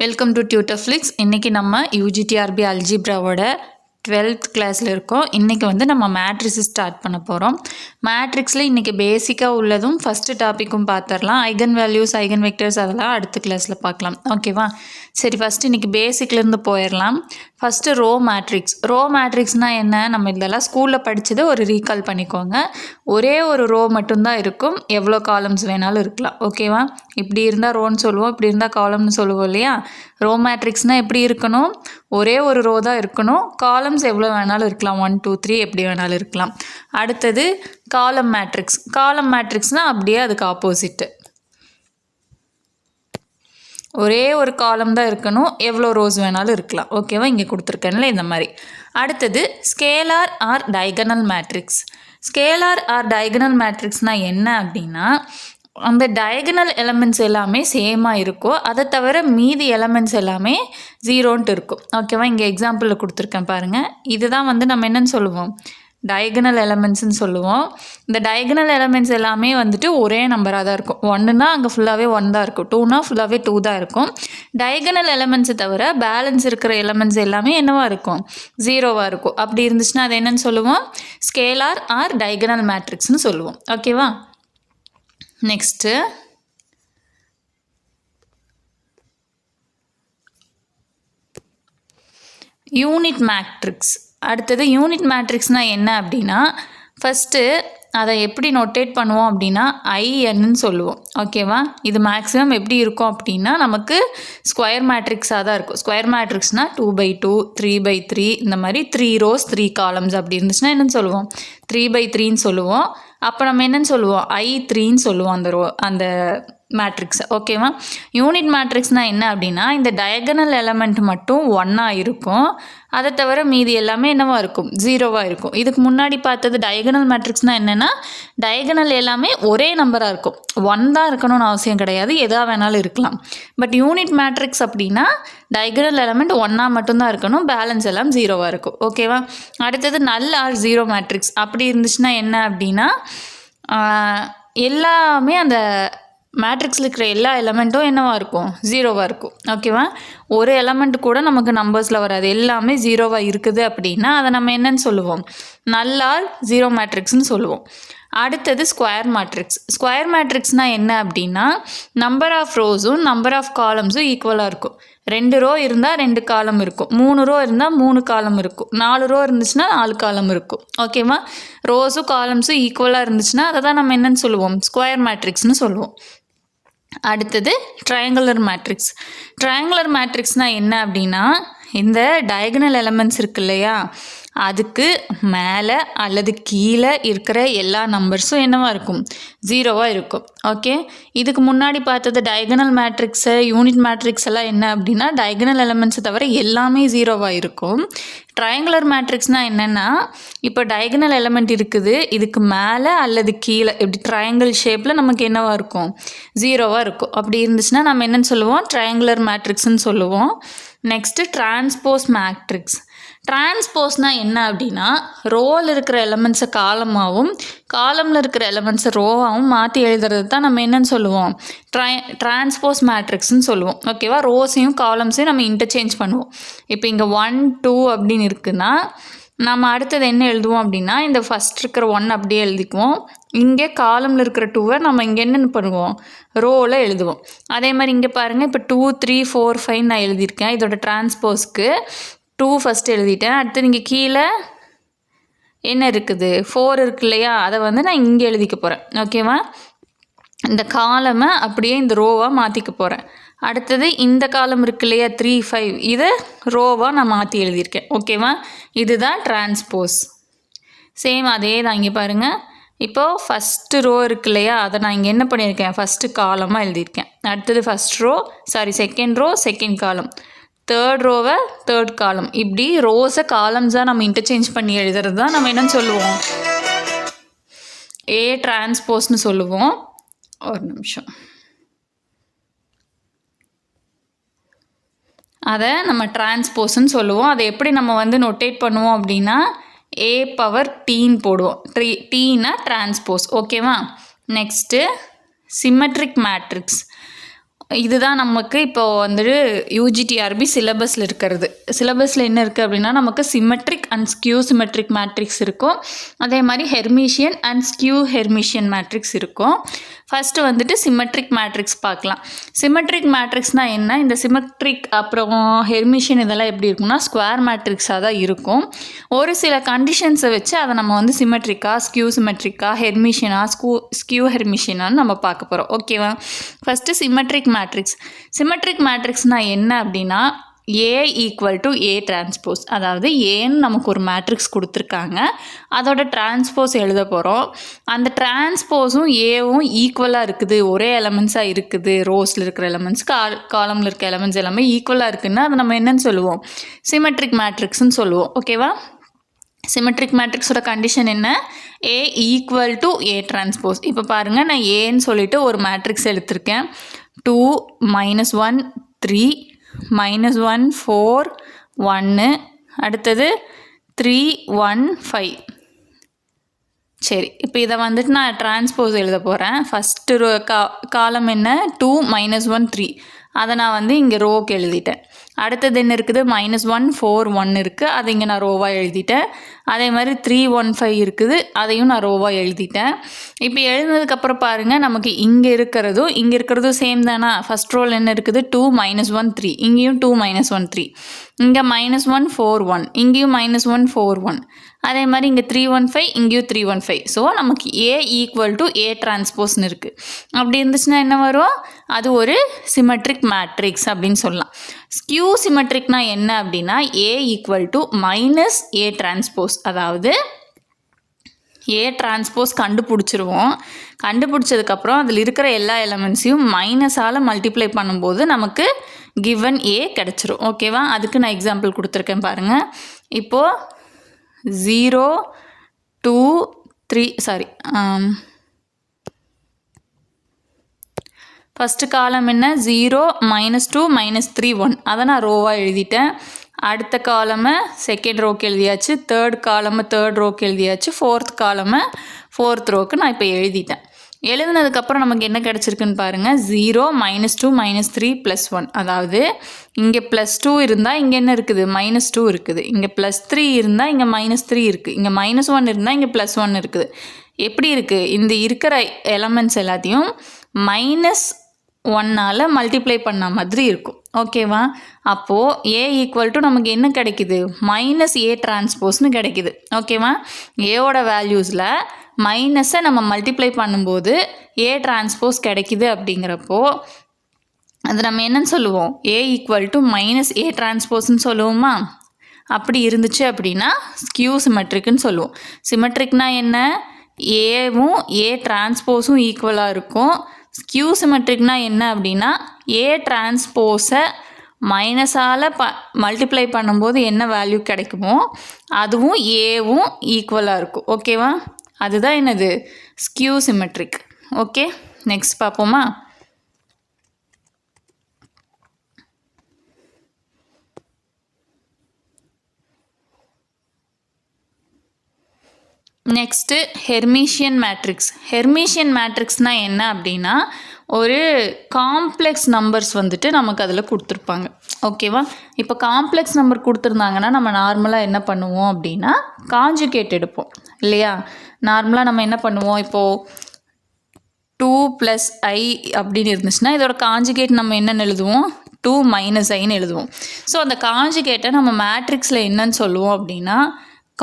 Welcome to டியூட்டர்ஃப்ளிக்ஸ். இன்றைக்கி நம்ம UGTRB அல்ஜிப்ராவோட 12th கிளாஸில் இருக்கோம். இன்றைக்கி வந்து நம்ம மேட்ரிக்ஸ் ஸ்டார்ட் பண்ண போகிறோம். மேட்ரிக்ஸில் இன்றைக்கி பேசிக்காக உள்ளதும் ஃபஸ்ட்டு டாப்பிக்கும் பார்த்துடலாம். ஐகன் வேல்யூஸ், ஐகன் வெக்டர்ஸ் அதெல்லாம் அடுத்த கிளாஸில் பார்க்கலாம். ஓகேவா? சரி, ஃபஸ்ட்டு இன்றைக்கி பேசிக்லேருந்து போயிடலாம். ஃபஸ்ட்டு ரோ மேட்ரிக்ஸ்னால் என்ன? நம்ம இதெல்லாம் ஸ்கூலில் படித்தது ஒரு ரீகால் பண்ணிக்கோங்க. ஒரே ஒரு ரோ மட்டும்தான் இருக்கும், எவ்வளோ காலம்ஸ் வேணாலும் இருக்கலாம். ஓகேவா? இப்படி இருந்தால் ரோன்னு சொல்லுவோம், இப்படி இருந்தால் காலம்னு சொல்லுவோம் இல்லையா? ரோ மேட்ரிக்ஸ்னால் எப்படி இருக்கணும்? ஒரே ஒரு ரோ தான் இருக்கணும், காலம்ஸ் எவ்வளோ வேணாலும் இருக்கலாம், 1 2 3 எப்படி வேணாலும் இருக்கலாம். அடுத்தது காலம் மேட்ரிக்ஸ்னால் அப்படியே அதுக்கு ஆப்போசிட்டு, ஒரே ஒரு காலம் தான் இருக்கணும், எவ்வளோ ரோஸ் வேணாலும் இருக்கலாம். ஓகேவா? இங்கே கொடுத்துருக்கேன்ல இந்த மாதிரி. அடுத்தது ஸ்கேலார் ஆர் டயகனல் மேட்ரிக்ஸ்னால் என்ன அப்படின்னா, அந்த டயகனல் எலமெண்ட்ஸ் எல்லாமே சேமாக இருக்கும், அதை தவிர மீதி எலமெண்ட்ஸ் எல்லாமே 0ன்ட்டு இருக்கும். ஓகேவா? இங்கே எக்ஸாம்பிளில் கொடுத்துருக்கேன் பாருங்கள். இதுதான் வந்து நம்ம என்னென்னு சொல்லுவோம், டயகனல் எலமெண்ட்ஸ்னு சொல்லுவோம். இந்த டயகனல் எலமெண்ட்ஸ் எல்லாமே வந்துட்டு ஒரே நம்பராக தான் இருக்கும். 1ன்னா அங்கே ஃபுல்லாகவே 1 தான் இருக்கும், 2னா ஃபுல்லாகவே 2 தான் இருக்கும். டயகனல் எலமெண்ட்ஸை தவிர பேலன்ஸ் இருக்கிற எலமெண்ட்ஸ் எல்லாமே என்னவாக இருக்கும், 0வாக இருக்கும். அப்படி இருந்துச்சுன்னா அது என்னென்னு சொல்லுவோம், ஸ்கேலார் ஆர் டயகனல் மேட்ரிக்ஸ்னு சொல்லுவோம். ஓகேவா? Next unit matrix. அடுத்தது யூனிட் மேட்ரிக்ஸ்னால் என்ன அப்படின்னா, ஃபஸ்ட்டு அதை எப்படி நோட்டேட் பண்ணுவோம் அப்படின்னா INன்னு சொல்லுவோம். ஓகேவா? இது மேக்ஸிமம் எப்படி இருக்கும் அப்படின்னா, நமக்கு ஸ்கொயர் மேட்ரிக்ஸாக தான் இருக்கும். ஸ்கொயர் மேட்ரிக்ஸ்னால் 2/2 3/3 இந்த மாதிரி 3 rows 3 columns அப்படி இருந்துச்சுன்னா என்னென்னு சொல்லுவோம், 3/3ன்னு சொல்லுவோம். அப்போ நம்ம என்னென்னு சொல்லுவோம், I3ன்னு சொல்லுவோம் அந்த மேட்ரிக்ஸை. ஓகேவா? யூனிட் மேட்ரிக்ஸ்னால் என்ன அப்படின்னா, இந்த டயகனல் எலமெண்ட் மட்டும் 1ஆக இருக்கும், அதை தவிர மீதி எல்லாமே என்னவாக இருக்கும், 0வாக இருக்கும். இதுக்கு முன்னாடி பார்த்தது டயகனல் மேட்ரிக்ஸ்னால் என்னென்னா, டயகனல் எல்லாமே ஒரே நம்பராக இருக்கும், 1 தான் இருக்கணும்னு அவசியம் கிடையாது, எதா வேணாலும் இருக்கலாம். பட் யூனிட் மேட்ரிக்ஸ் அப்படின்னா டயகனல் எலமெண்ட் 1ஆக மட்டும்தான் இருக்கணும், பேலன்ஸ் எல்லாம் 0வாக இருக்கும். ஓகேவா? அடுத்தது நல் ஆர் 0 மேட்ரிக்ஸ். அப்படி இருந்துச்சுன்னா என்ன அப்படின்னா, எல்லாமே அந்த மேட்ரிக்ஸில் இருக்கிற எல்லா எலமெண்ட்டும் என்னவாக இருக்கும், 0வாக இருக்கும். ஓகேவா? ஒரு எலமெண்ட் கூட நமக்கு நம்பர்ஸில் வராது, எல்லாமே 0வாக இருக்குது அப்படின்னா அதை நம்ம என்னன்னு சொல்லுவோம், நல் ஆர் 0 மேட்ரிக்ஸ்னு சொல்லுவோம். அடுத்தது ஸ்கொயர் மேட்ரிக்ஸ்னால் என்ன அப்படின்னா, நம்பர் ஆஃப் ரோஸும் நம்பர் ஆஃப் காலம்ஸும் ஈக்குவலாக இருக்கும். 2 ரோ இருந்தால் 2 காலம் இருக்கும், 3 ரோ இருந்தால் 3 காலம் இருக்கும், 4 ரோ இருந்துச்சுன்னா 4 காலம் இருக்கும். ஓகேவா? ரோஸும் காலம்ஸும் ஈக்குவலாக இருந்துச்சுன்னா அதை தான் நம்ம என்னன்னு சொல்லுவோம், ஸ்கொயர் மேட்ரிக்ஸ்னு சொல்லுவோம். அடுத்தது ட்ரையாங்குலர் மேட்ரிக்ஸ்னால் என்ன அப்படின்னா, இந்த டயகனல் எலமெண்ட்ஸ் இருக்கு இல்லையா, அதுக்கு மேலே அல்லது கீழே இருக்கிற எல்லா நம்பர்ஸும் என்னவாக இருக்கும், 0வாக இருக்கும். ஓகே? இதுக்கு முன்னாடி பார்த்தது டயகனல் மேட்ரிக்ஸு, யூனிட் மேட்ரிக்ஸ் எல்லாம் என்ன அப்படின்னா, டயகனல் எலமெண்ட்ஸை தவிர எல்லாமே 0வாக இருக்கும். ட்ரையாங்குலர் மேட்ரிக்ஸ்னால் என்னென்னா, இப்போ டயகனல் எலமெண்ட் இருக்குது, இதுக்கு மேலே அல்லது கீழே இப்படி ட்ரையாங்கிள் ஷேப்பில் நமக்கு என்னவாக இருக்கும், 0வாக இருக்கும். அப்படி இருந்துச்சுன்னா நம்ம என்னென்னு சொல்லுவோம், ட்ரையாங்குலர் மேட்ரிக்ஸ்ன்னு சொல்லுவோம். நெக்ஸ்ட்டு டிரான்ஸ்போஸ்னால் என்ன அப்படின்னா, ரோவில் இருக்கிற எலமெண்ட்ஸை காலமாகவும் காலமில் இருக்கிற எலமெண்ட்ஸை ரோவாகவும் மாற்றி எழுதுறது தான் நம்ம என்னன்னு சொல்லுவோம், டிரான்ஸ்போஸ் மேட்ரிக்ஸ்ன்னு சொல்லுவோம். ஓகேவா? ரோஸையும் காலம்ஸையும் நம்ம இன்டர்சேஞ்ச் பண்ணுவோம். இப்போ இங்கே 1 2 அப்படின்னு இருக்குன்னா, நம்ம அடுத்தது என்ன எழுதுவோம் அப்படின்னா, இந்த ஃபஸ்ட் இருக்கிற 1 அப்படியே எழுதிக்குவோம், இங்கே காலமில் இருக்கிற 2வை நம்ம இங்கே என்னென்னு பண்ணுவோம், ரோவில் எழுதுவோம். அதே மாதிரி இங்கே பாருங்கள், இப்போ 2 3 4 5 நான் எழுதியிருக்கேன். இதோட டிரான்ஸ்போஸ்க்கு 2 ஃபஸ்ட்டு எழுதிட்டேன். அடுத்து இங்கே கீழே என்ன இருக்குது, 4 இருக்கு இல்லையா, அதை வந்து நான் இங்கே எழுதிக்க போகிறேன். ஓகேவா? இந்த காலமை அப்படியே இந்த ரோவாக மாற்றிக்க போகிறேன். அடுத்தது இந்த காலம் இருக்கு இல்லையா, 3 5, இதை ரோவாக நான் மாற்றி எழுதியிருக்கேன். ஓகேவா? இதுதான் டிரான்ஸ்போஸ். சேம் அதே தான். இங்கே பாருங்கள், இப்போது ஃபஸ்ட்டு ரோ இருக்கு இல்லையா, அதை நான் இங்கே என்ன பண்ணியிருக்கேன், ஃபஸ்ட்டு காலமாக எழுதியிருக்கேன். அடுத்தது second row second column, third ரோவை தேர்ட் காலம், இப்படி ரோஸை காலம்ஸாக நம்ம இன்டர்சேஞ்ச் பண்ணி எழுதுறது தான் நம்ம என்னன்னு சொல்லுவோம், டிரான்ஸ்போஸ்னு சொல்லுவோம். ஒரு நிமிஷம், அதை நம்ம டிரான்ஸ்போஸ்ன்னு சொல்லுவோம். அதை எப்படி நம்ம வந்து நோட்டேட் பண்ணுவோம் அப்படின்னா, A⁻Tன்னு போடுவோம். டீனா டிரான்ஸ்போஸ். ஓகேவா? Next symmetric matrix. இதுதான் நமக்கு இப்போ வந்துட்டு யூஜிடிஆர்பி சிலபஸில் இருக்கிறது. சிலபஸில் என்ன இருக்குது அப்படின்னா நமக்கு symmetric and skew symmetric matrix இருக்கும். அதே மாதிரி ஹெர்மிஷியன் அண்ட் ஸ்கியூ ஹெர்மிஷியன் மேட்ரிக்ஸ் இருக்கும். ஃபஸ்ட்டு வந்துட்டு சிமெட்ரிக் மேட்ரிக்ஸ் பார்க்கலாம். சிமெட்ரிக் மேட்ரிக்ஸ்னால் என்ன? இந்த சிமெட்ரிக் அப்புறம் ஹெர்மிஷியன் இதெல்லாம் எப்படி இருக்கும்னா ஸ்கொயர் மேட்ரிக்ஸாக தான் இருக்கும். ஒரு சில கண்டிஷன்ஸை வச்சு அதை நம்ம வந்து சிமெட்ரிக்கா ஸ்கியூ சிமெட்ரிக்கா ஹெர்மிஷியனா ஸ்கியூ ஹெர்மிஷியனான்னு நம்ம பார்க்க போகிறோம். ஓகேவா? First symmetric matrix. சிமெட்ரிக் மேட்ரிக்ஸ்னால் என்ன அப்படின்னா A equal to A transpose. அதாவது ஏன்னு நமக்கு ஒரு மேட்ரிக்ஸ் கொடுத்துருக்காங்க, அதோட டிரான்ஸ்போஸ் எழுத போகிறோம். அந்த டிரான்ஸ்போஸும் ஏவும் ஈக்குவலாக இருக்குது, ஒரே எலமெண்ட்ஸாக இருக்குது. ரோஸில் இருக்கிற எலமெண்ட்ஸ் காலமில் இருக்க எலமெண்ட்ஸ் எல்லாமே ஈக்குவலாக இருக்குதுன்னா அதை நம்ம என்னன்னு சொல்லுவோம்? சிமெட்ரிக் மேட்ரிக்ஸ்ன்னு சொல்லுவோம். ஓகேவா? சிமெட்ரிக் மேட்ரிக்ஸோட கண்டிஷன் என்ன? A equal to A transpose. இப்போ பாருங்கள், நான் ஏன்னு சொல்லிட்டு ஒரு மேட்ரிக்ஸ் எடுத்திருக்கேன். 2 -1 3 -1 4 1 அடுத்தது 3 1 5. சரி, இப்போ இதை வந்துட்டு நான் டிரான்ஸ்போஸ் எழுத போகிறேன். ஃபஸ்ட்டு காலம் என்ன? 2 -1 3. அதை நான் வந்து இங்கே ரோக்கு எழுதிட்டேன். அடுத்தது என்ன இருக்குது? -1 4 1 இருக்குது, அதை இங்கே நான் ரோவாக எழுதிட்டேன். அதே மாதிரி 3 1 5 இருக்குது, அதையும் நான் ரோவாக எழுதிட்டேன். இப்போ எழுதினதுக்கப்புறம் பாருங்கள், நமக்கு இங்கே இருக்கிறதும் சேம் தானா? ஃபஸ்ட் ரோல் என்ன இருக்குது? 2 -1 3, இங்கேயும் 2 -1 3, இங்கே -1 4 1, இங்கேயும் -1 4 1, அதே மாதிரி இங்கே 3 1 5, இங்கேயும் 3 1 5. ஸோ நமக்கு ஏ ஈக்குவல் டு ஏ டிரான்ஸ்போஸ்னு இருக்குது. அப்படி இருந்துச்சுன்னா என்ன வரும்? அது ஒரு சிமெட்ரிக் மேட்ரிக்ஸ் அப்படின்னு சொல்லலாம். ஸ்கியூ சிமெட்ரிக்னா என்ன அப்படின்னா A equal to minus A transpose. அதாவது ஏ டிரான்ஸ்போஸ் கண்டுபிடிச்சிருவோம். கண்டுபிடிச்சதுக்கப்புறம் அதில் இருக்கிற எல்லா எலமெண்ட்ஸையும் மைனஸால் மல்டிப்ளை பண்ணும்போது நமக்கு கிவன் ஏ கிடச்சிரும். ஓகேவா? அதுக்கு நான் எக்ஸாம்பிள் கொடுத்துருக்கேன் பாருங்கள். இப்போது 0 2 3 ஃபஸ்ட்டு காலம் என்ன? 0 -2 -3 1, அதை நான் ரோவாக எழுதிட்டேன். அடுத்த காலமை செகண்ட் ரோக்கு எழுதியாச்சு, தேர்ட் காலமை தேர்ட் ரோக்கு எழுதியாச்சு, ஃபோர்த் காலமை ஃபோர்த் ரோக்கு நான் இப்போ எழுதிட்டேன். எழுதுனதுக்கப்புறம் நமக்கு என்ன கிடச்சிருக்குன்னு பாருங்கள். 0 -2 -3 +1. அதாவது இங்கே +2 இருந்தால் இங்கே என்ன இருக்குது? -2 இருக்குது. இங்கே +3 இருந்தால் இங்கே -3 இருக்குது. இங்கே -1 இருந்தால் இங்கே +1 இருக்குது. எப்படி இருக்குது? இந்த இருக்கிற எலமெண்ட்ஸ் எல்லாத்தையும் -1ஆல் மல்டிப்ளை பண்ண மாதிரி இருக்கும். ஓகேவா? அப்போது ஏ ஈக்குவல் டு நமக்கு என்ன கிடைக்குது? -ஏ டிரான்ஸ்போஸ்னு கிடைக்குது. ஓகேவா? ஏவோட வேல்யூஸில் மைனஸை நம்ம மல்டிப்ளை பண்ணும்போது ஏ டிரான்ஸ்போஸ் கிடைக்குது. அப்படிங்கிறப்போ அது நம்ம என்னன்னு சொல்லுவோம்? ஏ ஈக்குவல் டு -ஏ டிரான்ஸ்போஸ்ன்னு சொல்லுவோமா? அப்படி இருந்துச்சு அப்படின்னா ஸ்கியூ சிமெட்ரிக்னு சொல்லுவோம். சிமெட்ரிக்னா என்ன? ஏவும் ஏ டிரான்ஸ்போஸும் ஈக்குவலாக இருக்கும். ஸ்கியூ சிமெட்ரிக்னா என்ன அப்படின்னா ஏ டிரான்ஸ்போஸை மைனஸால் மல்டிப்ளை பண்ணும்போது என்ன வேல்யூ கிடைக்குமோ அதுவும் ஏவும் ஈக்குவலாக இருக்கும். ஓகேவா? அதுதான் என்னது? Skew symmetric. ஓகே, நெக்ஸ்ட் பார்ப்போமா? Next Hermitian matrix. ஹெர்மிஷியன் மேட்ரிக்ஸ்னால் என்ன அப்படின்னா ஒரு காம்ப்ளெக்ஸ் நம்பர்ஸ் வந்துட்டு நமக்கு அதில் கொடுத்துருப்பாங்க. ஓகேவா? இப்போ காம்ப்ளெக்ஸ் நம்பர் கொடுத்துருந்தாங்கன்னா நம்ம நார்மலாக என்ன பண்ணுவோம் அப்படின்னா காஞ்சுகேட் எடுப்போம் இல்லையா? நார்மலாக நம்ம என்ன பண்ணுவோம்? இப்போது 2 + i அப்படின்னு இருந்துச்சுன்னா இதோட காஞ்சுகேட் நம்ம என்னென்னு எழுதுவோம்? 2 - iன்னு எழுதுவோம். ஸோ அந்த காஞ்சுகேட்டை நம்ம மேட்ரிக்ஸில் என்னன்னு சொல்லுவோம் அப்படின்னா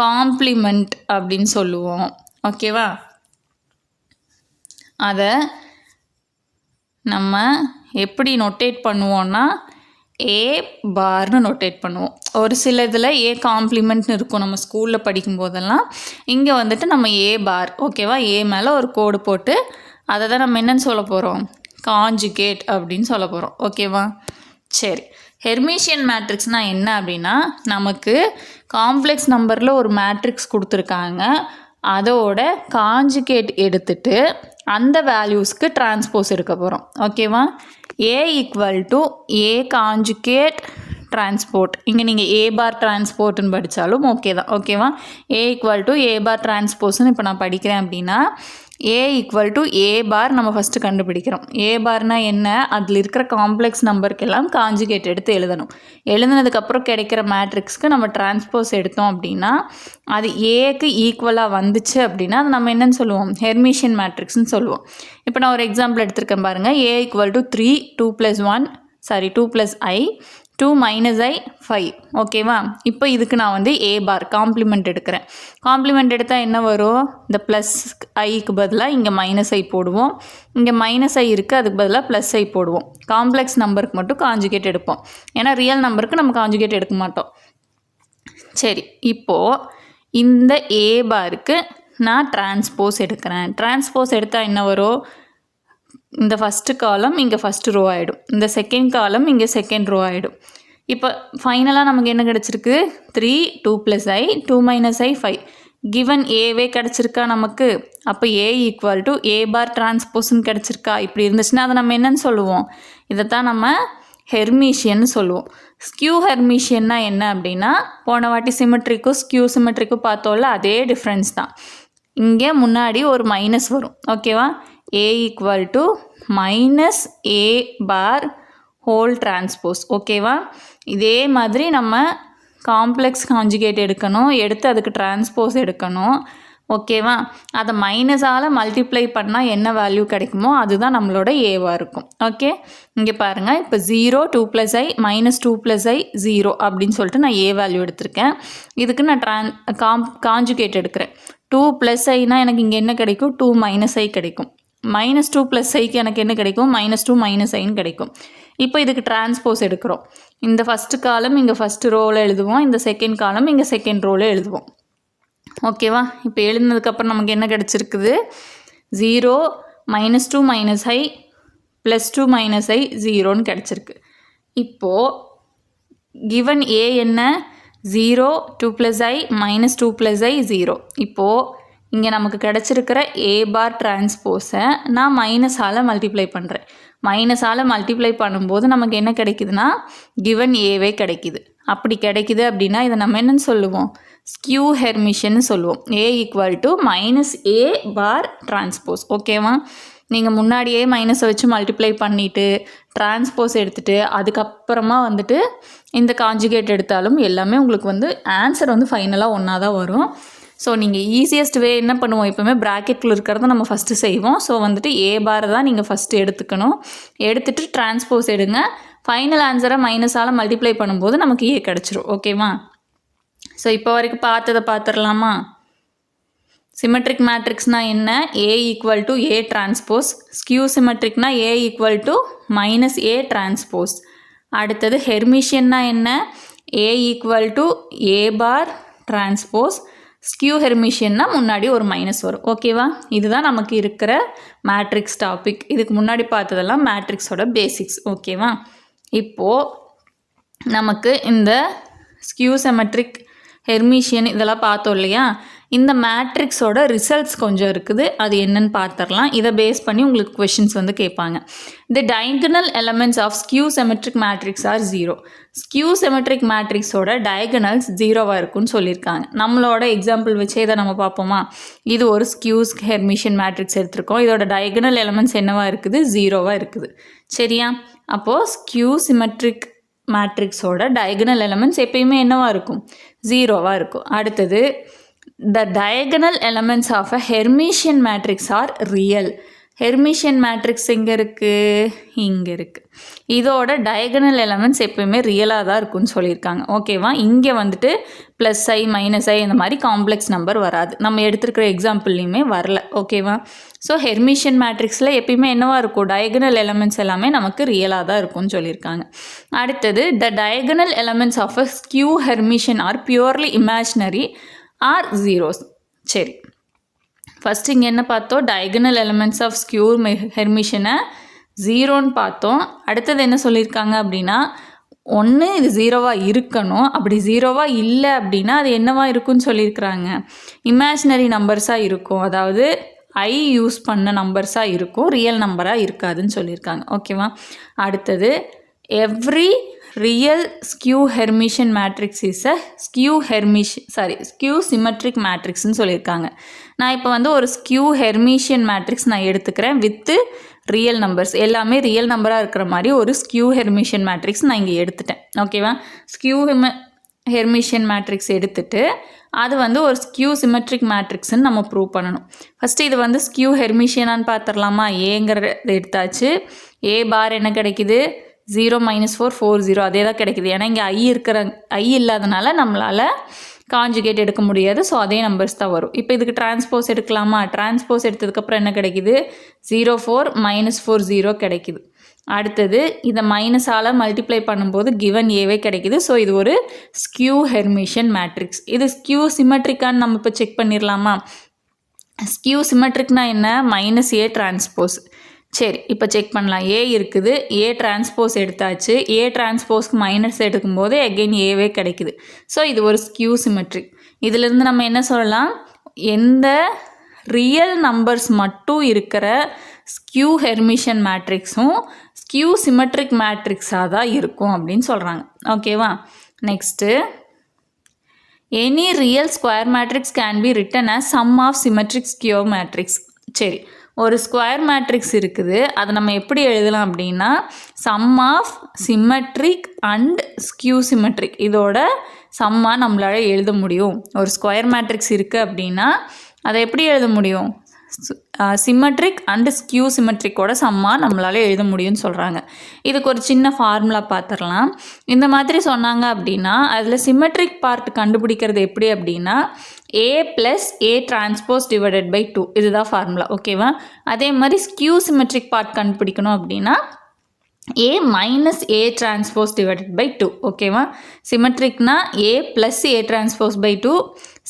காம்ப்ளிமெண்ட் அப்படின்னு சொல்லுவோம். ஓகேவா? அதை நம்ம எப்படி நோட்டேட் பண்ணுவோன்னா ஏ பார்னு நோட்டேட் பண்ணுவோம். ஒரு சில இதில் ஏ காம்ப்ளிமெண்ட்னு இருக்கும் நம்ம ஸ்கூலில் படிக்கும்போதெல்லாம். இங்கே வந்துட்டு நம்ம ஏ பார். ஓகேவா? ஏ மேலே ஒரு கோடு போட்டு அதை தான் நம்ம என்னன்னு சொல்ல போகிறோம்? காஞ்சுகேட் அப்படின்னு சொல்ல போகிறோம். ஓகேவா? சரி, ஹெர்மிஷியன் மேட்ரிக்ஸ்னால் என்ன அப்படின்னா நமக்கு காம்ப்ளெக்ஸ் நம்பரில் ஒரு மேட்ரிக்ஸ் கொடுத்துருக்காங்க, அதோட காஞ்சுகேட் எடுத்துட்டு அந்த வேல்யூஸ்க்கு டிரான்ஸ்போஸ் எடுக்க போகிறோம். ஓகேவா? A equal to A conjugate transport. இங்கே நீங்கள் ஏ பார் டிரான்ஸ்போர்ட்னு படித்தாலும் ஓகே தான். ஓகேவா? ஏ ஈக்குவல் டு ஏ பார் டிரான்ஸ்போஸ்ன்னு இப்போ நான் படிக்கிறேன் அப்படின்னா ஏ ஈக்குவல் டு ஏ பார் நம்ம ஃபஸ்ட்டு கண்டுபிடிக்கிறோம். ஏ பார்னால் என்ன, அதில் இருக்கிற காம்ப்ளெக்ஸ் நம்பருக்கெல்லாம் காஞ்சுகேட் எடுத்து எழுதணும். எழுதுனதுக்கப்புறம் கிடைக்கிற மேட்ரிக்ஸ்க்கு நம்ம டிரான்ஸ்போஸ் எடுத்தோம் அப்படின்னா அது ஏக்கு ஈக்குவலாக வந்துச்சு அப்படின்னா அது நம்ம என்னன்னு சொல்லுவோம், ஹெர்மிஷியன் மேட்ரிக்ஸ்னு சொல்லுவோம். இப்போ நான் ஒரு எக்ஸாம்பிள் எடுத்திருக்கேன் பாருங்கள். ஏ ஈக்குவல் டு 3 2 + I 2 - I 5. ஓகேவா? இப்போ இதுக்கு நான் வந்து ஏ பார் காம்ப்ளிமெண்ட் எடுக்கிறேன். காம்ப்ளிமெண்ட் எடுத்தால் என்ன வரும், இந்த ப்ளஸ் ஐக்கு பதிலாக இங்கே -I போடுவோம். இங்கே -I இருக்குது, அதுக்கு பதிலாக +I போடுவோம். காம்ப்ளெக்ஸ் நம்பருக்கு மட்டும் காஞ்சுகேட் எடுப்போம். ஏன்னா ரியல் நம்பருக்கு நம்ம காஞ்சுகேட் எடுக்க மாட்டோம். சரி, இப்போது இந்த ஏ பாருக்கு நான் டிரான்ஸ்போஸ் எடுக்கிறேன். டிரான்ஸ்போஸ் எடுத்தால் என்ன வரும், இந்த ஃபஸ்ட்டு காலம் இங்கே ஃபஸ்ட்டு ரோ ஆகிடும், இந்த செகண்ட் காலம் இங்கே செகண்ட் ரோ ஆகிடும். இப்போ ஃபைனலாக நமக்கு என்ன கிடச்சிருக்கு, 3 2 + I 2 - I 5. கிவன் ஏவே கிடச்சிருக்கா நமக்கு. அப்போ ஏ ஈக்குவல் டு ஏ பார் டிரான்ஸ்போஸ்ன்னு கிடச்சிருக்கா. இப்படி இருந்துச்சுன்னா அதை நம்ம என்னன்னு சொல்லுவோம், இதைத்தான் நம்ம ஹெர்மிஷியன்னு சொல்லுவோம். ஸ்கியூ ஹெர்மிஷியன்னா என்ன அப்படின்னா, போன வாட்டி சிமெட்ரிக்கும் ஸ்கியூ சிமெட்ரிக்கும் பார்த்தோம்ல, அதே டிஃப்ரென்ஸ் தான். இங்கே முன்னாடி ஒரு மைனஸ் வரும். ஓகேவா? A equal to -A bar whole transpose. ஓகேவா? இதே மாதிரி நம்ம காம்ப்ளெக்ஸ் காஞ்சுகேட் எடுக்கணும், எடுத்து அதுக்கு டிரான்ஸ்போஸ் எடுக்கணும். ஓகேவா? அதை மைனஸால் மல்டிப்ளை பண்ணால் என்ன வேல்யூ கிடைக்குமோ அதுதான் நம்மளோட ஏவாக இருக்கும். ஓகே, இங்கே பாருங்கள். இப்போ 0 2 + I -2 + I 0 அப்படின்னு சொல்லிட்டு நான் ஏ வேல்யூ எடுத்திருக்கேன். இதுக்கு நான் காஞ்சுகேட் எடுக்கிறேன். 2 + Iனா எனக்கு இங்கே என்ன கிடைக்கும், 2 - I கிடைக்கும். -2 + Iக்கு எனக்கு என்ன கிடைக்கும், -2 - Iன்னு கிடைக்கும். இப்போ இதுக்கு டிரான்ஸ்போஸ் எடுக்கிறோம். இந்த ஃபஸ்ட்டு காலம் இங்கே ஃபஸ்ட்டு ரோவில் எழுதுவோம், இந்த செகண்ட் காலம் இங்கே செகண்ட் ரோவில் எழுதுவோம். ஓகேவா? இப்போ எழுதுனதுக்கப்புறம் நமக்கு என்ன கிடச்சிருக்குது, 0 -2 - I +2 - I 0ன்னு கிடச்சிருக்கு. இப்போது கிவன் ஏ என்ன, 0 2 + I -2 + I 0. இப்போது இங்கே நமக்கு கிடச்சிருக்கிற ஏ பார் டிரான்ஸ்போஸை நான் மைனஸால் மல்டிப்ளை பண்ணுறேன். மைனஸால் மல்டிப்ளை பண்ணும்போது நமக்கு என்ன கிடைக்குதுன்னா கிவன் ஏவே கிடைக்குது. அப்படி கிடைக்குது அப்படின்னா இதை நம்ம என்னன்னு சொல்லுவோம், ஸ்கியூ ஹெர்மிஷியன்னு சொல்லுவோம். A equal to -A bar transpose. ஓகேவா? நீங்கள் முன்னாடியே மைனஸை வச்சு மல்டிப்ளை பண்ணிவிட்டு டிரான்ஸ்போஸ் எடுத்துகிட்டு அதுக்கப்புறமா வந்துட்டு இந்த காஞ்சுகேட் எடுத்தாலும் எல்லாமே உங்களுக்கு வந்து ஆன்சர் வந்து ஃபைனலாக ஒன்றா தான் வரும். ஸோ நீங்கள் ஈஸியஸ்ட் வே என்ன பண்ணுவோம், எப்போவுமே ப்ராக்கெட்டில் இருக்கிறத நம்ம ஃபஸ்ட்டு செய்வோம். ஸோ வந்துட்டு ஏ பாரை தான் நீங்கள் ஃபஸ்ட்டு எடுத்துக்கணும். எடுத்துகிட்டு டிரான்ஸ்போஸ் எடுங்க. ஃபைனல் ஆன்சரை மைனஸால் மல்டிப்ளை பண்ணும்போது நமக்கு ஏ கிடச்சிரும். ஓகேவா? ஸோ இப்போ வரைக்கும் பார்த்ததை பார்த்துடலாமா? சிமெட்ரிக் மேட்ரிக்ஸ்னால் என்ன, A equal to A transpose. Skew சிமெட்ரிக்னா A equal to -A transpose. அடுத்தது ஹெர்மிஷியன்னா என்ன, A equal to A bar transpose. Skew ஹெர்மிஷியன்னா முன்னாடி ஒரு மைனஸ் வரும். ஓகேவா? இதுதான் நமக்கு இருக்கிற மேட்ரிக்ஸ் டாபிக். இதுக்கு முன்னாடி பார்த்ததெல்லாம் மேட்ரிக்ஸோட பேசிக்ஸ். ஓகேவா? இப்போது நமக்கு இந்த ஸ்கியூ சிமெட்ரிக் ஹெர்மிஷியன் இதெல்லாம் பார்த்தோம் இல்லையா, இந்த மேட்ரிக்ஸோட ரிசல்ட்ஸ் கொஞ்சம் இருக்குது, அது என்னன்னு பார்த்துடலாம். இதை பேஸ் பண்ணி உங்களுக்கு கொஷின்ஸ் வந்து கேட்பாங்க. The diagonal elements of skew symmetric matrix are 0. Skew symmetric மேட்ரிக்ஸோட டயகனல்ஸ் 0வாக இருக்குன்னு சொல்லியிருக்காங்க. நம்மளோட எக்ஸாம்பிள் வச்சு இதை நம்ம பார்ப்போமா. இது ஒரு ஸ்கியூஸ் ஹெர்மிஷியன் மேட்ரிக்ஸ் எடுத்திருக்கோம். இதோட டயகனல் எலமெண்ட்ஸ் என்னவாக இருக்குது, 0வாக இருக்குது. சரியா? அப்போது ஸ்கியூ சிமெட்ரிக் மேட்ரிக்ஸோட டயகனல் எலமெண்ட்ஸ் எப்பயுமே என்னவாக இருக்கும், 0வாக இருக்கும். அடுத்தது the diagonal elements of a Hermitian matrix are real. Hermitian matrix எங்கே இருக்குது, இங்கே இருக்குது. இதோட டயகனல் எலமெண்ட்ஸ் எப்போயுமே ரியலாக தான் இருக்குன்னு சொல்லியிருக்காங்க. ஓகேவா? இங்கே வந்துட்டு +I -I இந்த மாதிரி காம்ப்ளெக்ஸ் நம்பர் வராது. நம்ம எடுத்துருக்கிற எக்ஸாம்பிள்லையுமே வரல. ஓகேவா? ஸோ ஹெர்மிஷியன் மேட்ரிக்ஸில் எப்பயுமே என்னவாக இருக்கும், டயகனல் எலமெண்ட்ஸ் எல்லாமே நமக்கு ரியலாக தான் இருக்கும்னு சொல்லியிருக்காங்க. அடுத்தது the diagonal elements of a skew Hermitian are purely imaginary or 0s. சரி, ஃபஸ்ட் இங்கே என்ன பார்த்தோம், டயகனல் எலமெண்ட்ஸ் ஆஃப் ஸ்கியூ ஹெர்மிஷனை 0ன்னு பார்த்தோம். அடுத்தது என்ன சொல்லியிருக்காங்க அப்படின்னா, ஒன்று இது 0வாக இருக்கணும், அப்படி 0வாக இல்லை அப்படின்னா அது என்னவாக இருக்குன்னு சொல்லியிருக்கிறாங்க, இமேஜினரி நம்பர்ஸாக இருக்கும். அதாவது ஐ யூஸ் பண்ண நம்பர்ஸாக இருக்கும், ரியல் நம்பராக இருக்காதுன்னு சொல்லியிருக்காங்க. ஓகேவா? அடுத்தது every real skew Hermitian matrix is a skew symmetric மேட்ரிக்ஸ்னு சொல்லியிருக்காங்க. நான் இப்போ வந்து ஒரு ஸ்கியூ ஹெர்மிஷியன் மேட்ரிக்ஸ் நான் எடுத்துக்கிறேன் வித்து ரியல் நம்பர்ஸ், எல்லாமே ரியல் நம்பராக இருக்கிற மாதிரி ஒரு ஸ்கியூ ஹெர்மிஷியன் மேட்ரிக்ஸ் நான் இங்கே எடுத்துட்டேன். ஓகேவா? ஸ்கியூ ஹெர்மிஷியன் மேட்ரிக்ஸ் எடுத்துட்டு அது வந்து ஒரு ஸ்கியூ சிமெட்ரிக் மேட்ரிக்ஸ்ன்னு நம்ம ப்ரூவ் பண்ணணும். ஃபஸ்ட்டு இது வந்து ஸ்கியூ ஹெர்மிஷியனான்னு பார்த்துடலாமா? ஏங்கிறத எடுத்தாச்சு. ஏ பார் என்ன கிடைக்குது? 0 - 4 4 0 அதே தான் கிடைக்குது. ஏன்னா இங்கே ஐ இல்லாதனால நம்மளால் காஞ்சுகேட் எடுக்க முடியாது. ஸோ அதே நம்பர்ஸ் தான் வரும். இப்போ இதுக்கு டிரான்ஸ்போஸ் எடுக்கலாமா? டிரான்ஸ்போஸ் எடுத்ததுக்கப்புறம் என்ன கிடைக்குது? 0 4 -4 0 கிடைக்குது. அடுத்தது இதை மைனஸால் மல்டிப்ளை பண்ணும்போது கிவன் ஏவே கிடைக்குது. ஸோ இது ஒரு ஸ்கியூ ஹெர்மிஷியன் மேட்ரிக்ஸ். இது ஸ்கியூ சிமெட்ரிக்கான்னு நம்ம இப்போ செக் பண்ணிடலாமா? ஸ்கியூ சிமெட்ரிக்னா என்ன? -A transpose. சரி, இப்போ செக் பண்ணலாம். ஏ இருக்குது, ஏ டிரான்ஸ்போஸ் எடுத்தாச்சு. ஏ டிரான்ஸ்போஸ்க்கு மைனஸ் எடுக்கும்போது அகெயின் ஏவே கிடைக்குது. ஸோ இது ஒரு ஸ்கியூ சிமெட்ரிக். இதிலிருந்து நம்ம என்ன சொல்லலாம்? எந்த ரியல் நம்பர்ஸ் மட்டும் இருக்கிற ஸ்கியூ ஹெர்மிஷியன் மேட்ரிக்ஸும் ஸ்கியூ சிமெட்ரிக் மேட்ரிக்ஸாக தான் இருக்கும் அப்படின்னு சொல்கிறாங்க. ஓகேவா? Next, any real square matrix can be written as sum of symmetric skew matrix. சரி, ஒரு ஸ்கொயர் மேட்ரிக்ஸ் இருக்குது, அதை நம்ம எப்படி எழுதலாம் அப்படின்னா sum of symmetric and skew symmetric இதோட சம்மாக நம்மளால் எழுத முடியும். ஒரு ஸ்கொயர் மேட்ரிக்ஸ் இருக்குது அப்படின்னா அதை எப்படி எழுத முடியும்? சிமெட்ரிக் அண்டு ஸ்கியூ சிமெட்ரிக்கோட சம்மாக நம்மளால் எழுத முடியும்னு சொல்கிறாங்க. இதுக்கு ஒரு சின்ன ஃபார்முலா பார்த்துடலாம். இந்த மாதிரி சொன்னாங்க அப்படின்னா அதில் சிமெட்ரிக் பார்ட் கண்டுபிடிக்கிறது எப்படி அப்படின்னா A + A transpose divided by 2 இதுதான் ஃபார்முலா. ஓகேவா? அதே மாதிரி ஸ்கியூ சிமெட்ரிக் பார்ட் கண்டுபிடிக்கணும் அப்படின்னா A - A transpose divided by 2. ஓகேவா? சிமெட்ரிக்னா A + A transpose by 2,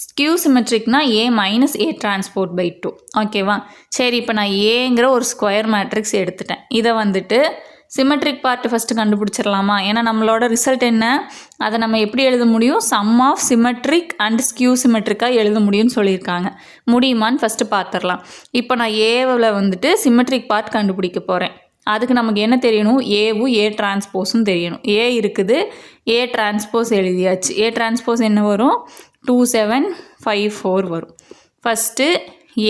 skew சிமெட்ரிக்னா A - A டிரான்ஸ்போஸ் பை 2. ஓகேவா? சரி, இப்போ நான் ஏங்கிற ஒரு ஸ்கொயர் மேட்ரிக்ஸ் எடுத்துட்டேன். இதை வந்துட்டு சிமெட்ரிக் பார்ட்டு ஃபஸ்ட்டு கண்டுபிடிச்சிடலாமா? ஏன்னா நம்மளோட ரிசல்ட் என்ன? அதை நம்ம எப்படி எழுத முடியும்? Sum of symmetric and skew சிமெட்ரிக்காக எழுத முடியும்னு சொல்லியிருக்காங்க. முடியுமான்னு ஃபஸ்ட்டு பார்த்துடலாம். இப்போ நான் ஏவில் வந்துட்டு சிமெட்ரிக் பார்ட் கண்டுபிடிக்க போகிறேன். அதுக்கு நமக்கு என்ன தெரியணும்? ஏவும் ஏ டிரான்ஸ்போஸும் தெரியணும். ஏ இருக்குது, ஏ டிரான்ஸ்போஸ் எழுதியாச்சு. ஏ டிரான்ஸ்போஸ் என்ன வரும்? 2 7 5 4 வரும். First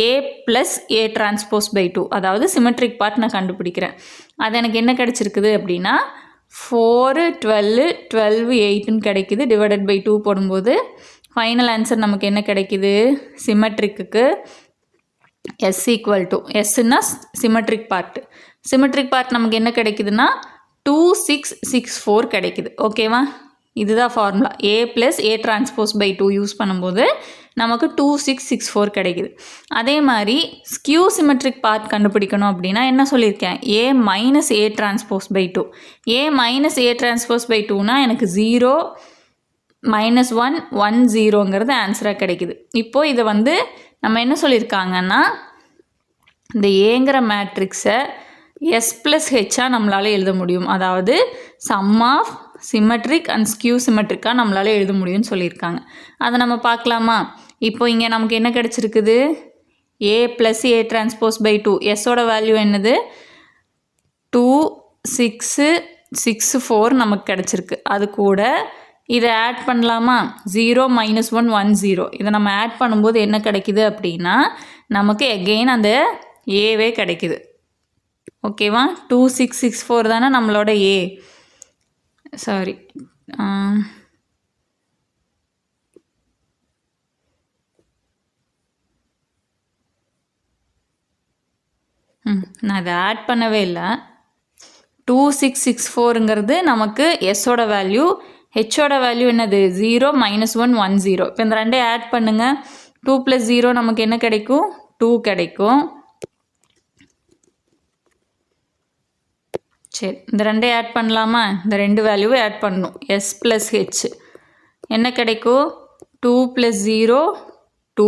A + A transpose by 2, அதாவது சிமெட்ரிக் பார்ட் நான் கண்டுபிடிக்கிறேன். அது எனக்கு என்ன கிடச்சிருக்குது அப்படின்னா 4 12 12 8ன்னு கிடைக்குது. டிவைடட் பை 2 போடும்போது ஃபைனல் ஆன்சர் நமக்கு என்ன கிடைக்குது? சிமெட்ரிக்கு S = Sன்னா சிமெட்ரிக் பார்ட். சிமெட்ரிக் பார்ட் நமக்கு என்ன கிடைக்குதுன்னா 2 6 6 4 கிடைக்குது. ஓகேவா? இதுதான் formula. A + A transpose by 2 use பண்ணும்போது நமக்கு 2 6 6 4 கிடைக்குது. அதே மாதிரி ஸ்கியூ சிமெட்ரிக் பார்ட் கண்டுபிடிக்கணும் அப்படின்னா என்ன சொல்லியிருக்கேன்? A - A transpose by 2. A - A transpose by 2னா எனக்கு 0 -1 1 0ங்கிறது ஆன்சராக கிடைக்குது. இப்போது இதை வந்து நம்ம என்ன சொல்லியிருக்காங்கன்னா இந்த ஏங்கிற மேட்ரிக்ஸை S + Hஆ நம்மளால் எழுத முடியும். அதாவது sum of symmetric and skew சிமெட்ரிக்காக நம்மளால் எழுத முடியும்னு சொல்லியிருக்காங்க. அதை நம்ம பார்க்கலாமா? இப்போ இங்கே நமக்கு என்ன கிடச்சிருக்குது? A + A transpose by 2. எஸ்ஸோட வேல்யூ என்னது? 2 6 6 4 நமக்கு கிடச்சிருக்கு. அது கூட இதை ஆட் பண்ணலாமா? 0 -1 1 0. இதை நம்ம ஆட் பண்ணும்போது என்ன கிடைக்குது அப்படின்னா நமக்கு எகெயின் அந்த ஏவே கிடைக்குது. ஓகேவா? 2 6 6 4 தானே நம்மளோட ஏ. சாரி, நான் அதை ஆட் பண்ணவே இல்லை. 2 6 6 4ங்கிறது நமக்கு எஸ்ஸோட வேல்யூ. ஹெச்சோட வேல்யூ என்னது? 0 -1 1 0. இப்போ இந்த ரெண்டே ஆட் பண்ணுங்கள். 2 + 0 நமக்கு என்ன கிடைக்கும்? 2 கிடைக்கும். சரி, இந்த ரெண்டே ஆட் பண்ணலாமா? இந்த ரெண்டு வேல்யூவை ஆட் பண்ணணும். S + H என்ன கிடைக்கும்? 2 + 0 2,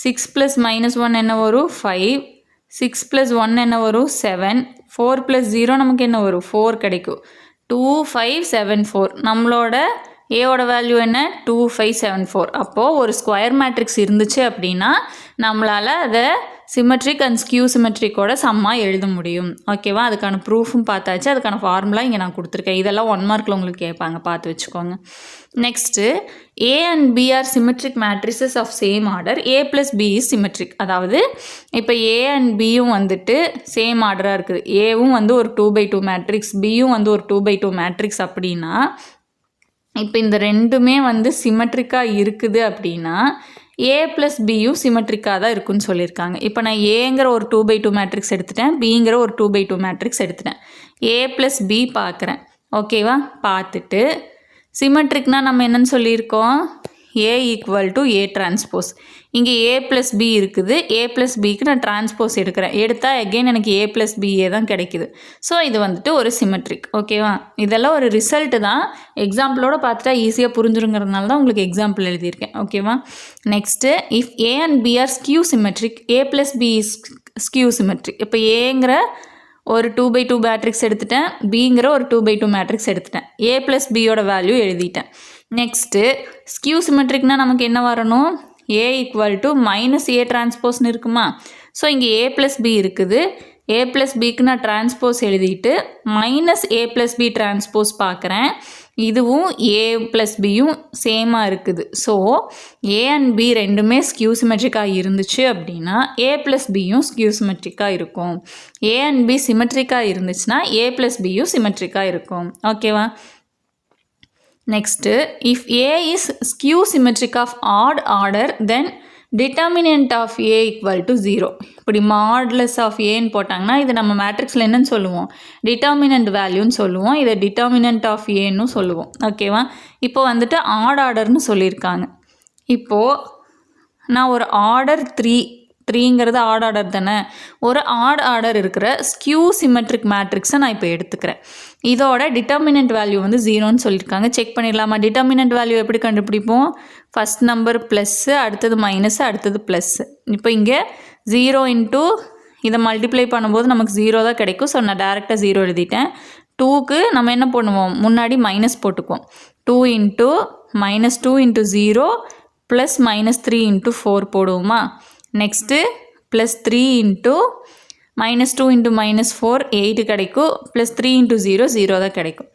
6 + -1 என்ன வரும்? 5, 6 + 1 என்ன வரும்? 7, 4 + 0 நமக்கு என்ன வரும்? 4 கிடைக்கும். 2 5 7 4 நம்மளோட ஏவோட வேல்யூ என்ன 2574. அப்போது ஒரு ஸ்கொயர் மேட்ரிக்ஸ் இருந்துச்சு அப்படின்னா நம்மளால் அதை சிமெட்ரிக் அண்ட் ஸ்கியூ சிமெட்ரிக்கோட சம்மாக எழுத முடியும். ஓகேவா? அதுக்கான ப்ரூஃபும் பார்த்தாச்சு. அதுக்கான ஃபார்முலா இங்கே நான் கொடுத்துருக்கேன். இதெல்லாம் 1 மார்க்கில் உங்களுக்கு கேட்பாங்க, பார்த்து வச்சுக்கோங்க. Next A and B are symmetric matrices of same order. A plus B is symmetric. அதாவது இப்போ A and Bயும் வந்துட்டு சேம் ஆர்டராக இருக்குது. ஏவும் வந்து ஒரு 2x2 மேட்ரிக்ஸ், பியும் வந்து ஒரு 2x2 மேட்ரிக்ஸ் அப்படின்னா இப்போ இந்த ரெண்டுமே வந்து சிமெட்ரிக்காக இருக்குது அப்படின்னா ஏ ப்ளஸ் பியும் சிமெட்ரிக்காக தான் இருக்குன்னு சொல்லியிருக்காங்க. இப்போ நான் ஏங்கிற ஒரு 2x2 மேட்ரிக்ஸ் எடுத்துட்டேன், பிங்கிற ஒரு 2x2 மேட்ரிக்ஸ் எடுத்துட்டேன். ஏ ப்ளஸ் பி பார்க்குறேன். ஓகேவா? பார்த்துட்டு சிமெட்ரிக்னால் நம்ம என்னன்னு சொல்லியிருக்கோம்? ஏ ஈக்குவல் டு ஏ டிரான்ஸ்போஸ். இங்கே ஏ ப்ளஸ் பி இருக்குது. ஏ ப்ளஸ் பிக்கு நான் டிரான்ஸ்போஸ் எடுக்கிறேன். எடுத்தால் எகெயின் எனக்கு ஏ ப்ளஸ் பிஏ தான் கிடைக்குது. ஸோ இது வந்துட்டு ஒரு சிமெட்ரிக். ஓகேவா? இதெல்லாம் ஒரு ரிசல்ட்டு தான். எக்ஸாம்பிளோட பார்த்துட்டா ஈஸியாக புரிஞ்சுருங்கிறதுனால தான் உங்களுக்கு எக்ஸாம்பிள் எழுதியிருக்கேன். ஓகேவா? Next if A and B are skew symmetric, A plus B is skew symmetric. இப்போ ஏங்கிற ஒரு 2x2 மேட்ரிக்ஸ் எடுத்துட்டேன், பிங்கிற ஒரு 2x2 மேட்ரிக்ஸ் எடுத்துட்டேன். ஏ ப்ளஸ் பியோட வேல்யூ எழுதிட்டேன். நெக்ஸ்ட்டு ஸ்கியூ சிமெட்ரிக்னால் நமக்கு என்ன வரணும்? ஏ ஈக்குவல் டு மைனஸ் ஏ டிரான்ஸ்போஸ்னு இருக்குமா? ஸோ இங்கே ஏ ப்ளஸ் பி இருக்குது. ஏ ப்ளஸ் பிக்கு நான் டிரான்ஸ்போஸ் எழுதிட்டு மைனஸ் ஏ ப்ளஸ் பி டிரான்ஸ்போஸ் பார்க்குறேன். இதுவும் ஏ ப்ளஸ் பியும் சேமாக இருக்குது. ஸோ ஏ அண்ட் பி ரெண்டுமே ஸ்கியூ சிமெட்ரிக்காக இருந்துச்சு அப்படின்னா ஏ ப்ளஸ் பியும் ஸ்கியூ சிமெட்ரிக்காக இருக்கும். ஏ அண்ட் பி சிமெட்ரிக்காக இருந்துச்சுன்னா ஏ ப்ளஸ் பியும் சிமெட்ரிக்காக இருக்கும். ஓகேவா? Next if A is skew symmetric of odd order then determinant of A equal to 0. இப்படி மாட்லஸ் ஆஃப் ஏன்னு போட்டாங்கன்னா இது நம்ம மேட்ரிக்ஸில் என்னன்னு சொல்லுவோம்? டிட்டர்மினன்ட் வேல்யூன்னு சொல்லுவோம். இதை டிட்டர்மினன்ட் ஆஃப் ஏன்னு சொல்லுவோம். ஓகேவா? இப்போ வந்துட்டு ஆட் ஆர்டர்னு சொல்லியிருக்காங்க. இப்போது நான் ஒரு ஆர்டர் 3ங்கிறது ஆட் ஆர்டர் தானே. ஒரு ஆட் ஆர்டர் இருக்கிற ஸ்கியூ சிமெட்ரிக் மேட்ரிக்ஸை நான் இப்போ எடுத்துக்கிறேன். இதோட டிட்டர்மினன்ட் வேல்யூ வந்து 0ன்னு சொல்லியிருக்காங்க. செக் பண்ணிடலாமா? டிட்டர்மினன்ட் வேல்யூ எப்படி கண்டுபிடிப்போம்? ஃபஸ்ட் நம்பர் ப்ளஸ்ஸு, அடுத்தது மைனஸு, அடுத்தது ப்ளஸ்ஸு. இப்போ இங்கே 0 இன்ட்டு இதை மல்டிப்ளை பண்ணும்போது நமக்கு 0 தான் கிடைக்கும். ஸோ நான் டேரெக்டாக 0 எழுதிட்டேன். 2க்கு நம்ம என்ன பண்ணுவோம்? முன்னாடி மைனஸ் போட்டுக்குவோம். 2 into minus 2 into 0 plus minus 3 into 4 போடுவோமா? Next plus 3 into minus 2 into minus 4 8 கிடைக்கும். ப்ளஸ் 3 இன்ட்டு 0 0 தான் கிடைக்கும்.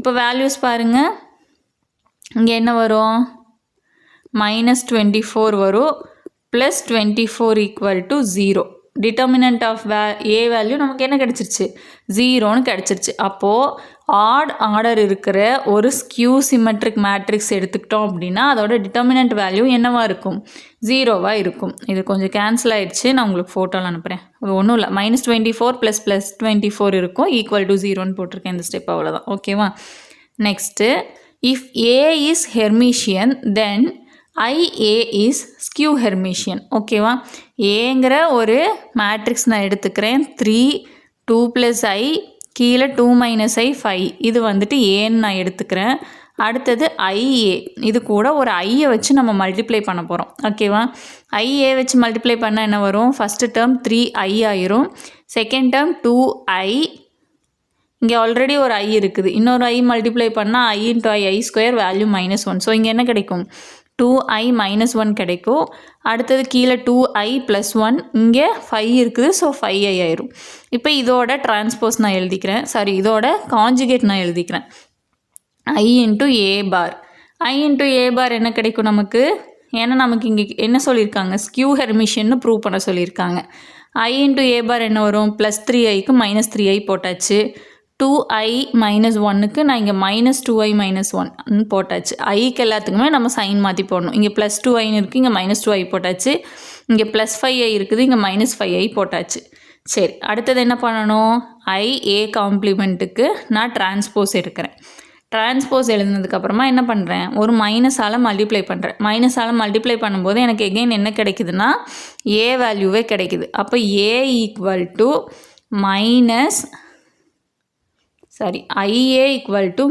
இப்போ வேல்யூஸ் பாருங்கள். இங்கே என்ன வரும்? மைனஸ் 24 வரும். Plus 24 equal to 0. Determinant of A value நமக்கு என்ன கிடச்சிருச்சு? 0ன்னு கிடச்சிருச்சு. அப்போது ஆட் ஆர்டர் இருக்கிற ஒரு ஸ்கியூ சிமெட்ரிக் மேட்ரிக்ஸ் எடுத்துக்கிட்டோம் அப்படின்னா அதோட டிட்டர்மினன்ட் வேல்யூ என்னவாக இருக்கும்? 0வாக இருக்கும். இது கொஞ்சம் கேன்சல் ஆகிடுச்சு. நான் உங்களுக்கு ஃபோட்டோவில் அனுப்புகிறேன். அது ஒன்றும் இல்லை. மைனஸ் 24 ப்ளஸ் 24 இருக்கும். ஈக்குவல் டு 0ன்னு போட்டிருக்கேன். இந்த ஸ்டெப் அவ்வளோதான். ஓகேவா? Next if A is Hermitian then IA is skew Hermitian. ஓகேவா? ஏங்கிற ஒரு மேட்ரிக்ஸ் நான் எடுத்துக்கிறேன். 3 2 + I கீழே 2 - I 5. இது வந்துட்டு ஏன்னு நான் எடுத்துக்கிறேன். அடுத்தது IA. இது கூட ஒரு ஐயை வச்சு நம்ம மல்டிப்ளை பண்ண போகிறோம். ஓகேவா? IA வச்சு மல்டிப்ளை பண்ணால் என்ன வரும்? ஃபஸ்ட்டு டேர்ம் 3I ஆயிரும். Second term 2I. இங்கே ஆல்ரெடி ஒரு I இருக்குது. இன்னொரு I மல்டிப்ளை பண்ணால் I × I² வேல்யூ -1. ஸோ இங்கே என்ன கிடைக்கும்? 2I - 1 கிடைக்கும். அடுத்தது கீழே 2I + 1. இங்கே 5 இருக்குது. ஸோ 5I ஆயிரும். இப்போ இதோட டிரான்ஸ்போஸ் நான் எழுதிக்கிறேன். இதோட காஞ்சுகேட் நான் எழுதிக்கிறேன். I × A bar. I × A பார் என்ன கிடைக்கும் நமக்கு? ஏன்னா நமக்கு இங்கே என்ன சொல்லியிருக்காங்க? ஸ்கியூ ஹெர்மிஷியன்னு ப்ரூவ் பண்ண சொல்லியிருக்காங்க. I × A பார் என்ன வரும்? ப்ளஸ் 3Iக்கு -3I போட்டாச்சு. 2I - 1க்கு நான் இங்கே -2I - 1 போட்டாச்சு. ஐக்கு எல்லாத்துக்குமே நம்ம சைன் மாற்றி போடணும். இங்கே ப்ளஸ் 2Iன்னு இருக்குது. இங்கே -2I போட்டாச்சு. இங்கே ப்ளஸ் 5I இருக்குது. இங்கே -5I போட்டாச்சு. சரி, அடுத்தது என்ன பண்ணணும்? IA காம்ப்ளிமெண்ட்டுக்கு நான் டிரான்ஸ்போஸ் எடுக்கிறேன். டிரான்ஸ்போஸ் எழுதுனதுக்கப்புறமா என்ன பண்ணுறேன்? ஒரு மைனஸால் மல்டிப்ளை பண்ணுறேன். மைனஸால் மல்டிப்ளை பண்ணும்போது எனக்கு எகெயின் என்ன கிடைக்குதுன்னா ஏ வேல்யூவே கிடைக்குது. அப்போ A equal to IA equal to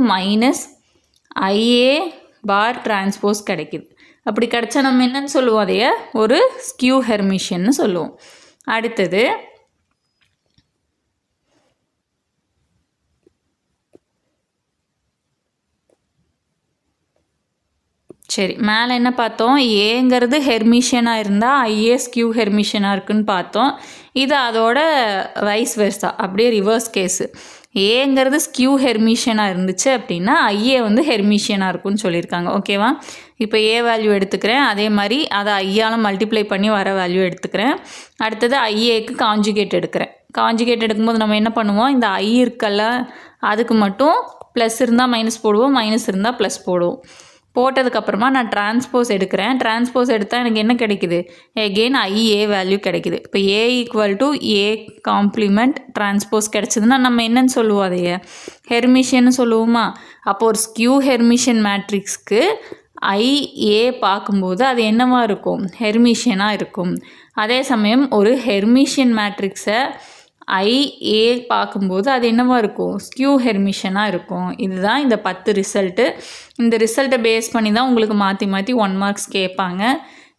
-IA bar transpose கிடைக்குது. அப்படி கிடைச்சா நம்ம என்னன்னு சொல்லுவோம்? அதைய ஒரு ஸ்கியூ ஹெர்மிஷியன்னு சொல்லுவோம். அடுத்தது சரி, மேலே என்ன பார்த்தோம்? ஏங்கிறது ஹெர்மிஷியனாக இருந்தால் ஐஏ ஸ்கியூ ஹெர்மிஷியனாக இருக்குன்னு பார்த்தோம். இது அதோட வைஸ் வெர்சா, அப்படியே ரிவர்ஸ் கேஸு. ஏங்கிறது ஸ்கியூ ஹெர்மிஷியனாக இருந்துச்சு அப்படின்னா ஐஏ வந்து ஹெர்மிஷியனாக இருக்குன்னு சொல்லியிருக்காங்க. ஓகேவா? இப்போ ஏ வேல்யூ எடுத்துக்கிறேன். அதே மாதிரி அதை ஐயால் மல்டிப்ளை பண்ணி வர வேல்யூ எடுத்துக்கிறேன். அடுத்தது ஐஏக்கு காஞ்சுகேட் எடுக்கிறேன். காஞ்சுகேட் எடுக்கும்போது நம்ம என்ன பண்ணுவோம்? இந்த ஐ இருக்கல்ல, அதுக்கு மட்டும் ப்ளஸ் இருந்தால் மைனஸ் போடுவோம், மைனஸ் இருந்தால் ப்ளஸ் போடுவோம். போட்டதுக்கப்புறமா நான் டிரான்ஸ்போஸ் எடுக்கிறேன். டிரான்ஸ்போஸ் எடுத்தால் எனக்கு என்ன கிடைக்குது? எகெயின் ஐஏ வேல்யூ கிடைக்குது. இப்போ A equal to A complement transpose கிடச்சிதுன்னா நம்ம என்னன்னு சொல்லுவோம்? அதையே ஹெர்மிஷியன்னு சொல்லுவோமா? அப்போ ஒரு ஸ்கியூ ஹெர்மிஷியன் மேட்ரிக்ஸ்க்கு ஐஏ பார்க்கும்போது அது என்னவா இருக்கும்? ஹெர்மிஷியனாக இருக்கும். அதே சமயம் ஒரு ஹெர்மிஷியன் மேட்ரிக்ஸை ஐஏ பார்க்கும்போது அது என்னவா இருக்கும்? ஸ்கியூ ஹெர்மிஷனாக இருக்கும். இதுதான் இந்த 10 ரிசல்ட்டு. இந்த ரிசல்ட்டை பேஸ் பண்ணி தான் உங்களுக்கு மாற்றி மாற்றி 1 மார்க்ஸ் கேட்பாங்க.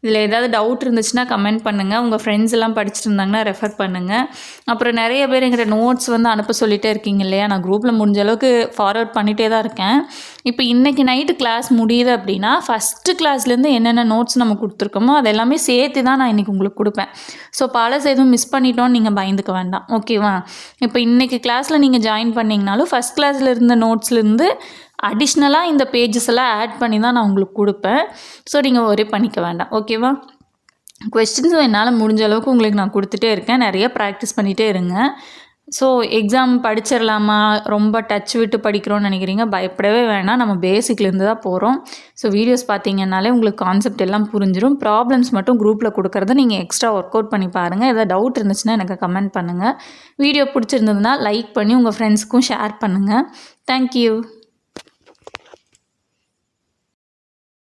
இதில் ஏதாவது டவுட் இருந்துச்சுன்னா கமெண்ட் பண்ணுங்கள். உங்கள் ஃப்ரெண்ட்ஸ் எல்லாம் படிச்சுட்டு இருந்தாங்கன்னா ரெஃபர் பண்ணுங்கள். அப்புறம் நிறைய பேர் எங்கிட்ட நோட்ஸ் வந்து அனுப்ப சொல்லிகிட்டே இருக்கீங்க இல்லையா? நான் குரூப்பில் முடிஞ்ச அளவுக்கு ஃபார்வர்ட் பண்ணிகிட்டே தான் இருக்கேன். இப்போ இன்றைக்கி நைட்டு கிளாஸ் முடியுது அப்படின்னா ஃபஸ்ட்டு கிளாஸ்லேருந்து என்னென்ன நோட்ஸ் நம்ம கொடுத்துருக்கோமோ அது எல்லாமே சேர்த்து தான் நான் இன்றைக்கி உங்களுக்கு கொடுப்பேன். ஸோ பழசு எதுவும் மிஸ் பண்ணிட்டோன்னு நீங்கள் பயந்துக்க வேண்டாம். ஓகேவா? இப்போ இன்றைக்கி கிளாஸில் நீங்கள் ஜாயின் பண்ணிங்கனாலும் ஃபஸ்ட் கிளாஸில் இருந்த நோட்ஸ்லேருந்து அடிஷ்னலாக இந்த பேஜஸ் எல்லாம் ஆட் பண்ணி தான் நான் உங்களுக்கு கொடுப்பேன். ஸோ நீங்கள் ஒரே பண்ணிக்க வேண்டாம். ஓகேவா? கொஸ்டின்ஸும் என்னால் முடிஞ்ச அளவுக்கு உங்களுக்கு நான் கொடுத்துட்டே இருக்கேன். நிறைய ப்ராக்டிஸ் பண்ணிகிட்டே இருங்க. ஸோ எக்ஸாம் படிச்சிடலாமா, ரொம்ப டச் விட்டு படிக்கிறோன்னு நினைக்கிறீங்க? பயப்படவே வேணாம். நம்ம பேசிக்லேருந்து தான் போகிறோம். ஸோ வீடியோஸ் பார்த்தீங்கன்னாலே உங்களுக்கு கான்செப்ட் எல்லாம் புரிஞ்சிடும். ப்ராப்ளம்ஸ் மட்டும் குரூப்பில் கொடுக்குறத நீங்கள் எக்ஸ்ட்ரா ஒர்க் அவுட் பண்ணி பாருங்கள். எதாவது டவுட் இருந்துச்சுன்னா எனக்கு கமெண்ட் பண்ணுங்கள். வீடியோ பிடிச்சிருந்ததுன்னா லைக் பண்ணி உங்கள் ஃப்ரெண்ட்ஸுக்கும் ஷேர் பண்ணுங்கள். தேங்க்யூ.